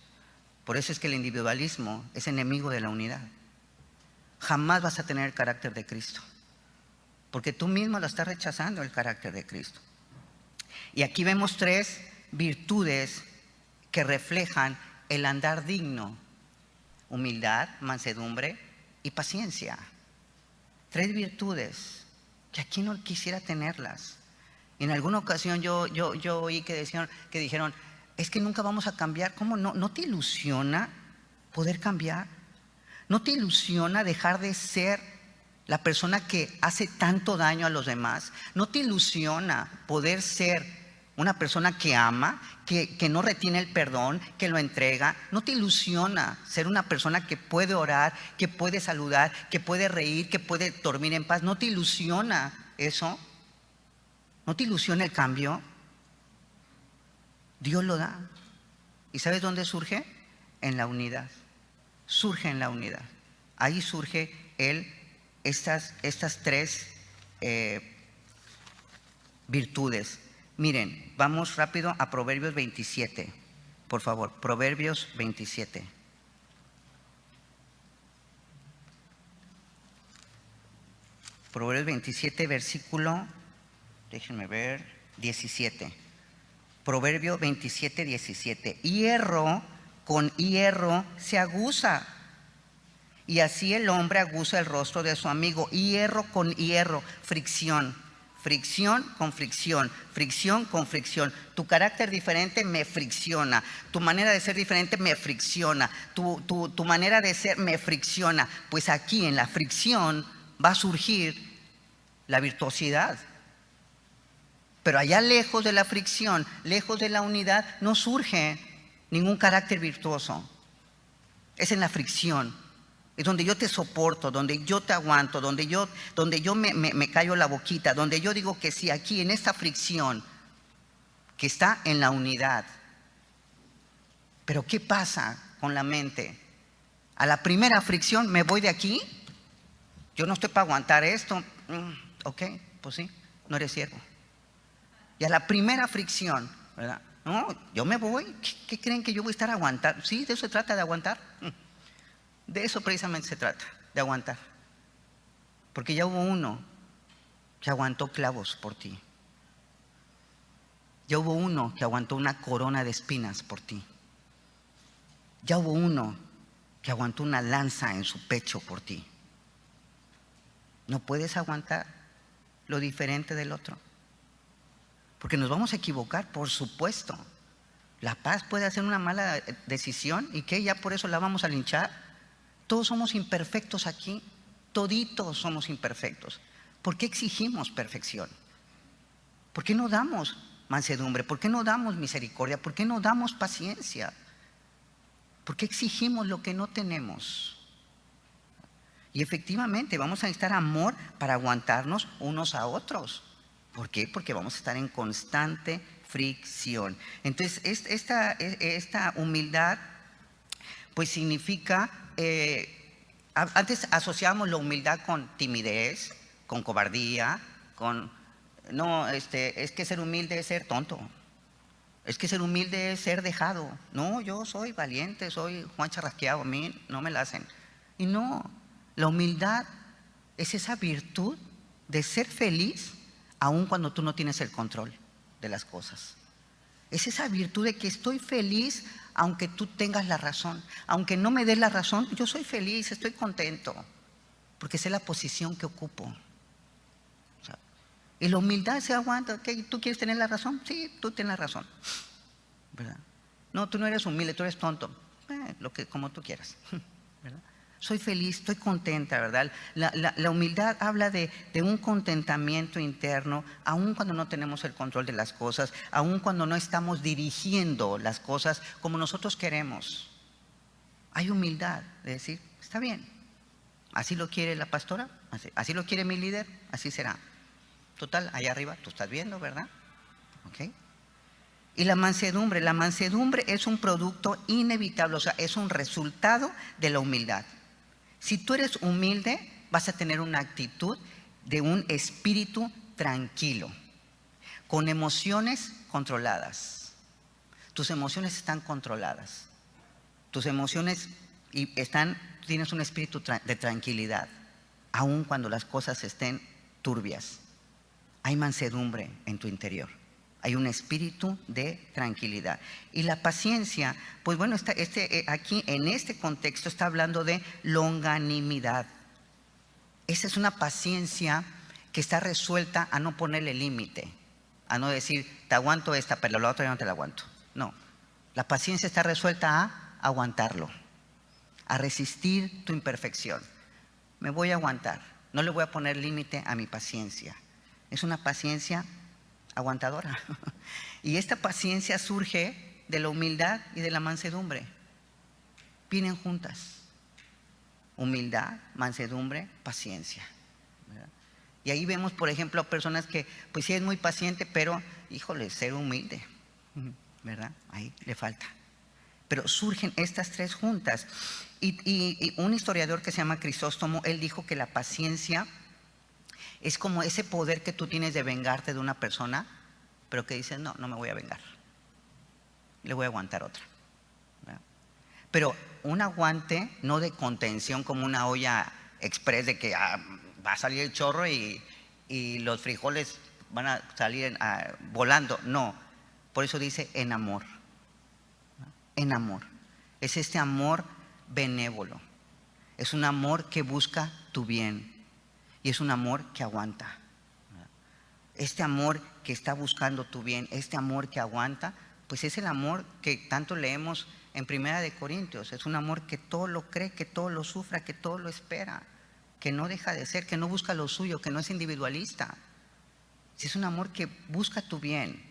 Por eso es que el individualismo es enemigo de la unidad. Jamás vas a tener el carácter de Cristo, porque tú mismo lo estás rechazando, el carácter de Cristo. Y aquí vemos 3 virtudes que reflejan el andar digno: humildad, mansedumbre y paciencia. 3 virtudes que aquí no quisiera tenerlas. En alguna ocasión yo oí que dijeron, es que nunca vamos a cambiar. ¿Cómo no? ¿No te ilusiona poder cambiar? ¿No te ilusiona dejar de ser la persona que hace tanto daño a los demás? ¿No te ilusiona poder ser una persona que ama, que no retiene el perdón, que lo entrega? ¿No te ilusiona ser una persona que puede orar, que puede saludar, que puede reír, que puede dormir en paz? ¿No te ilusiona eso? ¿No te ilusiona el cambio? Dios lo da. ¿Y sabes dónde surge? En la unidad. Surge en la unidad. Ahí surge estas 3 virtudes. Miren, vamos rápido a Proverbios 27. Por favor, Proverbios 27. Proverbios 27, versículo, déjenme ver, 17. Proverbio 27, 17. Hierro con hierro se aguza, y así el hombre aguza el rostro de su amigo. Hierro con hierro, fricción. Fricción con fricción, fricción con fricción. Tu carácter diferente me fricciona, tu manera de ser diferente me fricciona, tu manera de ser me fricciona. Pues aquí en la fricción va a surgir la virtuosidad. Pero allá lejos de la fricción, lejos de la unidad, no surge ningún carácter virtuoso. Es en la fricción. Es donde yo te soporto, donde yo te aguanto, donde yo me callo la boquita, donde yo digo que sí, aquí en esta fricción que está en la unidad. Pero ¿qué pasa con la mente? A la primera fricción me voy de aquí. Yo no estoy para aguantar esto. Ok, pues sí, no eres siervo. Y a la primera fricción, ¿verdad? No, yo me voy. ¿Qué creen que yo voy a estar aguantando? Sí, de eso se trata, de aguantar. De eso precisamente se trata, de aguantar. Porque ya hubo uno que aguantó clavos por ti. Ya hubo uno que aguantó una corona de espinas por ti. Ya hubo uno que aguantó una lanza en su pecho por ti. No puedes aguantar lo diferente del otro. Porque nos vamos a equivocar, por supuesto. La Paz puede hacer una mala decisión y que ya por eso la vamos a linchar. Todos somos imperfectos aquí, toditos somos imperfectos. ¿Por qué exigimos perfección? ¿Por qué no damos mansedumbre? ¿Por qué no damos misericordia? ¿Por qué no damos paciencia? ¿Por qué exigimos lo que no tenemos? Y efectivamente vamos a necesitar amor para aguantarnos unos a otros. ¿Por qué? Porque vamos a estar en constante fricción. Entonces, esta humildad pues significa, antes asociábamos la humildad con timidez, con cobardía, no, es que ser humilde es ser tonto, es que ser humilde es ser dejado. No, yo soy valiente, soy Juan Charrasqueado, a mí no me la hacen. Y no, la humildad es esa virtud de ser feliz aun cuando tú no tienes el control de las cosas. Es esa virtud de que estoy feliz aunque tú tengas la razón. Aunque no me des la razón, yo soy feliz, estoy contento, porque sé la posición que ocupo. O sea, y la humildad se aguanta. ¿Okay? ¿Tú quieres tener la razón? Sí, tú tienes la razón, ¿verdad? No, tú no eres humilde, tú eres tonto. Como tú quieras, ¿verdad? Soy feliz, estoy contenta, ¿verdad? La humildad habla de un contentamiento interno, aun cuando no tenemos el control de las cosas, aun cuando no estamos dirigiendo las cosas como nosotros queremos. Hay humildad de decir, está bien, así lo quiere la pastora, así lo quiere mi líder, así será. Total, allá arriba, tú estás viendo, ¿verdad? ¿Ok? Y la mansedumbre es un producto inevitable, o sea, es un resultado de la humildad. Si tú eres humilde, vas a tener una actitud de un espíritu tranquilo, con emociones controladas. Tus emociones están controladas. Tus emociones tienes un espíritu de tranquilidad, aun cuando las cosas estén turbias. Hay mansedumbre en tu interior. Hay un espíritu de tranquilidad. Y la paciencia, pues bueno, aquí en este contexto está hablando de longanimidad. Esa es una paciencia que está resuelta a no ponerle límite, a no decir, te aguanto esta, pero la otra ya no te la aguanto. No, la paciencia está resuelta a aguantarlo, a resistir tu imperfección. Me voy a aguantar, no le voy a poner límite a mi paciencia. Es una paciencia aguantadora. Y esta paciencia surge de la humildad y de la mansedumbre. Vienen juntas. Humildad, mansedumbre, paciencia, ¿verdad? Y ahí vemos, por ejemplo, personas que, pues sí es muy paciente, pero, híjole, ser humilde, ¿verdad? Ahí le falta. Pero surgen estas tres juntas. Y un historiador que se llama Crisóstomo, él dijo que la paciencia es como ese poder que tú tienes de vengarte de una persona, pero que dices, no me voy a vengar, le voy a aguantar otra, ¿verdad? Pero un aguante no de contención como una olla express de que va a salir el chorro y los frijoles van a salir volando. No, por eso dice en amor. En amor. Es este amor benévolo. Es un amor que busca tu bien. Y es un amor que aguanta. Este amor que está buscando tu bien, este amor que aguanta, pues es el amor que tanto leemos en Primera de Corintios. Es un amor que todo lo cree, que todo lo sufra, que todo lo espera, que no deja de ser, que no busca lo suyo, que no es individualista. Es un amor que busca tu bien.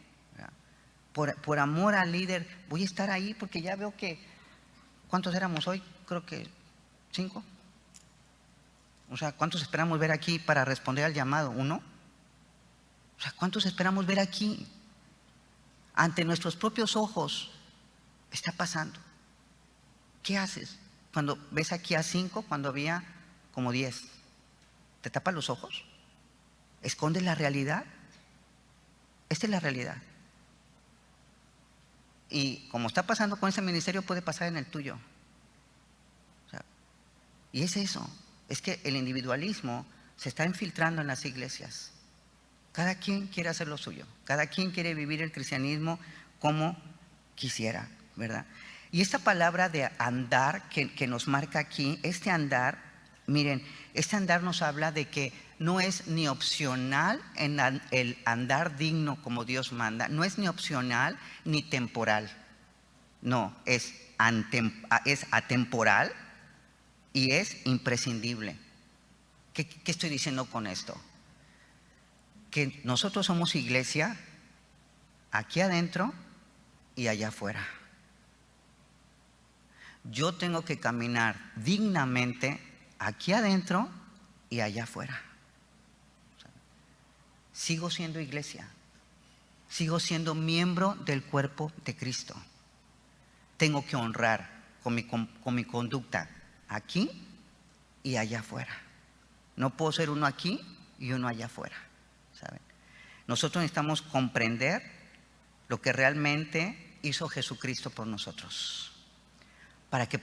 Por amor al líder, voy a estar ahí porque ya veo que, ¿cuántos éramos hoy? Creo que 5. O sea, ¿cuántos esperamos ver aquí para responder al llamado? ¿1? O sea, ¿cuántos esperamos ver aquí? Ante nuestros propios ojos está pasando. ¿Qué haces cuando ves aquí a 5 cuando había como 10? ¿Te tapas los ojos? ¿Escondes la realidad? Esta es la realidad. Y como está pasando con ese ministerio, puede pasar en el tuyo. O sea, y es eso. Es que el individualismo se está infiltrando en las iglesias. Cada quien quiere hacer lo suyo. Cada quien quiere vivir el cristianismo como quisiera, ¿verdad? Y esta palabra de andar que nos marca aquí, este andar, miren, este andar nos habla de que no es ni opcional en el andar digno como Dios manda, no es ni opcional ni temporal, no, es atemporal y es imprescindible. ¿Qué estoy diciendo con esto? Que nosotros somos iglesia aquí adentro y allá afuera. Yo tengo que caminar dignamente aquí adentro y allá afuera. Sigo siendo iglesia, sigo siendo miembro del cuerpo de Cristo. Tengo que honrar con mi conducta aquí y allá afuera. No puedo ser uno aquí y uno allá afuera, ¿saben? Nosotros necesitamos comprender lo que realmente hizo Jesucristo por nosotros, para que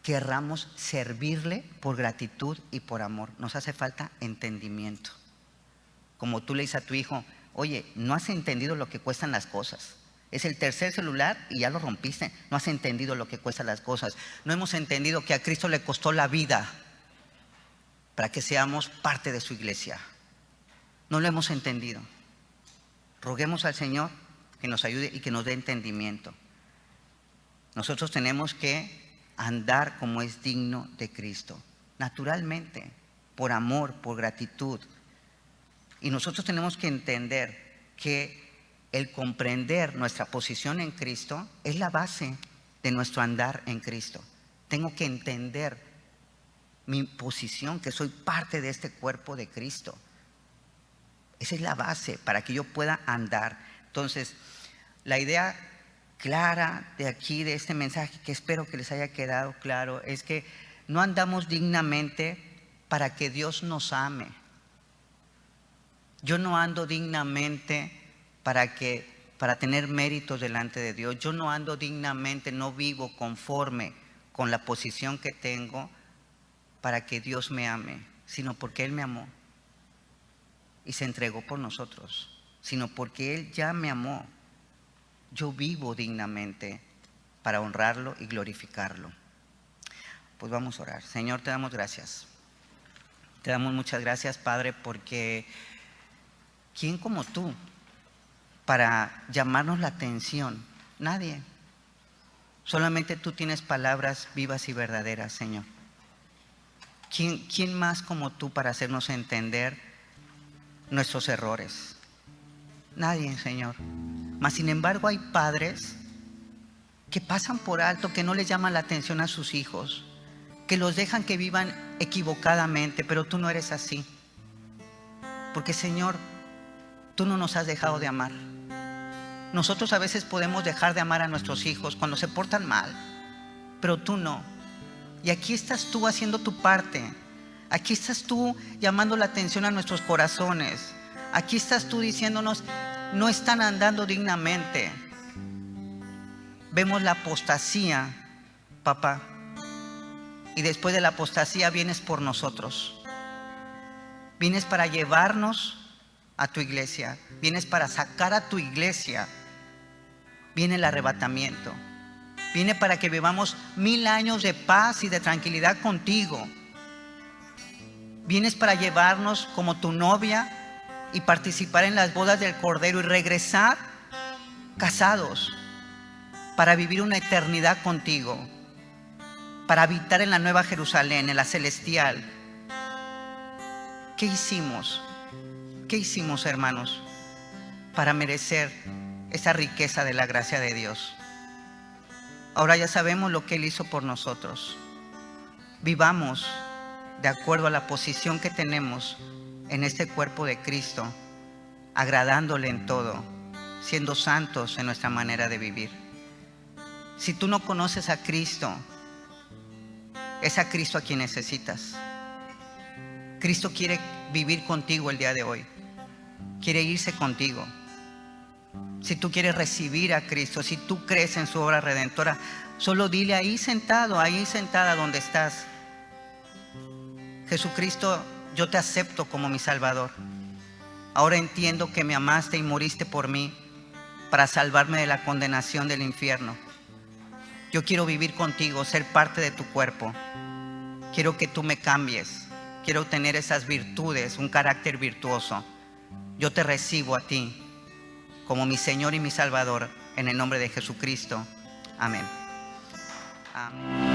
querramos servirle por gratitud y por amor. Nos hace falta entendimiento. Como tú le dices a tu hijo, oye, no has entendido lo que cuestan las cosas. Es el tercer celular y ya lo rompiste. No has entendido lo que cuestan las cosas. No hemos entendido que a Cristo le costó la vida para que seamos parte de su iglesia. No lo hemos entendido. Roguemos al Señor que nos ayude y que nos dé entendimiento. Nosotros tenemos que andar como es digno de Cristo, naturalmente, por amor, por gratitud. Y nosotros tenemos que entender que el comprender nuestra posición en Cristo es la base de nuestro andar en Cristo. Tengo que entender mi posición, que soy parte de este cuerpo de Cristo. Esa es la base para que yo pueda andar. Entonces, la idea clara de aquí, de este mensaje, que espero que les haya quedado claro, es que no andamos dignamente para que Dios nos ame. Yo no ando dignamente para tener méritos delante de Dios. Yo no ando dignamente, no vivo conforme con la posición que tengo para que Dios me ame, sino porque Él me amó y se entregó por nosotros, sino porque Él ya me amó. Yo vivo dignamente para honrarlo y glorificarlo. Pues vamos a orar. Señor, te damos gracias. Te damos muchas gracias, Padre, porque ¿quién como tú para llamarnos la atención? Nadie. Solamente tú tienes palabras vivas y verdaderas, Señor. ¿Quién más como tú para hacernos entender nuestros errores? Nadie, Señor. Mas sin embargo hay padres que pasan por alto, que no les llaman la atención a sus hijos, que los dejan que vivan equivocadamente, pero tú no eres así. Porque, Señor, tú no nos has dejado de amar. Nosotros a veces podemos dejar de amar a nuestros hijos cuando se portan mal, pero tú no. Y aquí estás tú haciendo tu parte. Aquí estás tú llamando la atención a nuestros corazones. Aquí estás tú diciéndonos, no están andando dignamente. Vemos la apostasía, papá. Y después de la apostasía vienes por nosotros. Vienes para llevarnos a tu iglesia. Vienes para sacar a tu iglesia. Viene el arrebatamiento. Viene para que vivamos 1000 años de paz y de tranquilidad contigo. Vienes para llevarnos como tu novia y participar en las bodas del Cordero y regresar casados para vivir una eternidad contigo, para habitar en la nueva Jerusalén, en la celestial. ¿Qué hicimos? ¿Qué hicimos, hermanos, para merecer esa riqueza de la gracia de Dios? Ahora ya sabemos lo que Él hizo por nosotros. Vivamos de acuerdo a la posición que tenemos en este cuerpo de Cristo, agradándole en todo, siendo santos en nuestra manera de vivir. Si tú no conoces a Cristo, es a Cristo a quien necesitas. Cristo quiere vivir contigo el día de hoy. Quiere irse contigo. Si tú quieres recibir a Cristo, si tú crees en su obra redentora, solo dile ahí sentado, ahí sentada donde estás: Jesucristo, yo te acepto como mi Salvador. Ahora entiendo que me amaste y moriste por mí para salvarme de la condenación del infierno. Yo quiero vivir contigo, ser parte de tu cuerpo. Quiero que tú me cambies. Quiero tener esas virtudes, un carácter virtuoso. Yo te recibo a ti como mi Señor y mi Salvador, en el nombre de Jesucristo. Amén. Amén.